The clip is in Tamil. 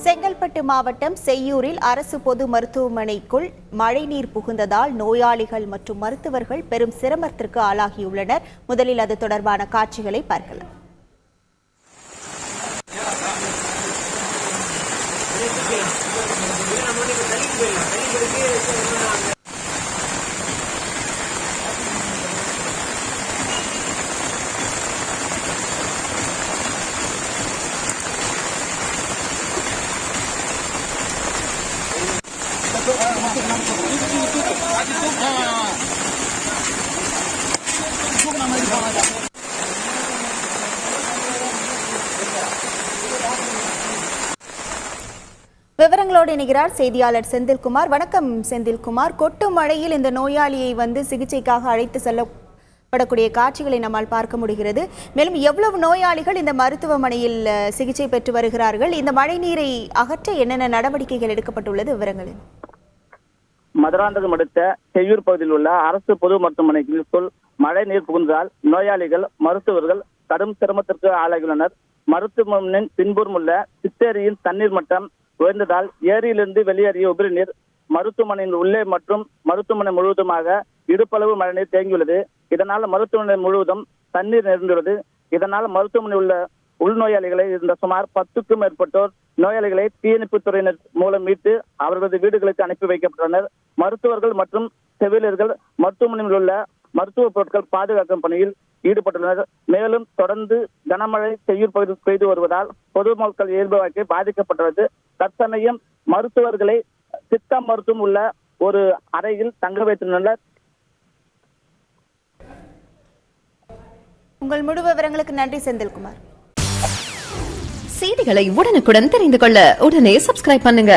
செங்கல்பட்டு மாவட்டம் செய்யூரில் அரசு பொது மருத்துவமனைக்குள் மழைநீர் புகுந்ததால் நோயாளிகள் மற்றும் மருத்துவர்கள் பெரும் சிரமத்திற்கு ஆளாகியுள்ளனர். முதலில் அது தொடர்பான காட்சிகளை பார்க்கலாம். விவரங்களோடு இணைகிறார் செய்தியாளர் செந்தில்குமார். வணக்கம் செந்தில்குமார். கொட்டும் மழையில் இந்த நோயாளியை சிகிச்சைக்காக அழைத்து செல்லப்படக்கூடிய காட்சிகளை நம்மால் பார்க்க முடிகிறது. மேலும் எவ்வளவு நோயாளிகள் இந்த மருத்துவமனையில் சிகிச்சை பெற்று வருகிறார்கள்? இந்த மழை நீரை அகற்ற என்னென்ன நடவடிக்கைகள் எடுக்கப்பட்டுள்ளது? விவரங்களில் மதுராந்தகம் அடுத்த செய்யூர் பகுதியில் உள்ள அரசு பொது மருத்துவமனைக்குள் மழை நீர் புகுந்ததால் நோயாளிகள் மருத்துவர்கள் கடும் சிரமத்திற்கு ஆளாகியுள்ளனர். மருத்துவமனையின் பின்புறம் உள்ள சித்தேரியின் தண்ணீர் மட்டம் உயர்ந்ததால் ஏரியிலிருந்து வெளியேறிய உபரி நீர் மருத்துவமனையின் உள்ளே மற்றும் மருத்துவமனை முழுவதுமாக இடுப்பளவு மழைநீர் தேங்கியுள்ளது. இதனால் மருத்துவமனை முழுவதும் தண்ணீர் நிறைந்துள்ளது. இதனால் மருத்துவமனை உள்ள உள்நோயாளிகளை இருந்த சுமார் 10க்கும் மேற்பட்டோர் நோயாளிகளை தீயணைப்பு துறையினர் மூலம் மீட்டு அவர்களது வீடுகளுக்கு அனுப்பி வைக்கப்பட்டனர். மருத்துவர்கள் மற்றும் செவிலியர்கள் மருத்துவமனையில் உள்ள மருத்துவ பொருட்கள் பாதுகாக்கும் பணியில் ஈடுபட்டுள்ளனர். மேலும் தொடர்ந்து கனமழை செய்யூர் பகுதியில் பெய்து வருவதால் பொதுமக்கள் இயல்பு வாழ்க்கை பாதிக்கப்பட்டுள்ளது. தற்சமயம் மருத்துவர்களை சித்த மருத்துவம் உள்ள ஒரு அறையில் தங்க வைத்துள்ளனர். உங்கள் முழு விவரங்களுக்கு நன்றி செந்தில்குமார். செய்திகளை உடனுக்குடன் தெரிந்து கொள்ள உடனே சப்ஸ்கிரைப் பண்ணுங்க.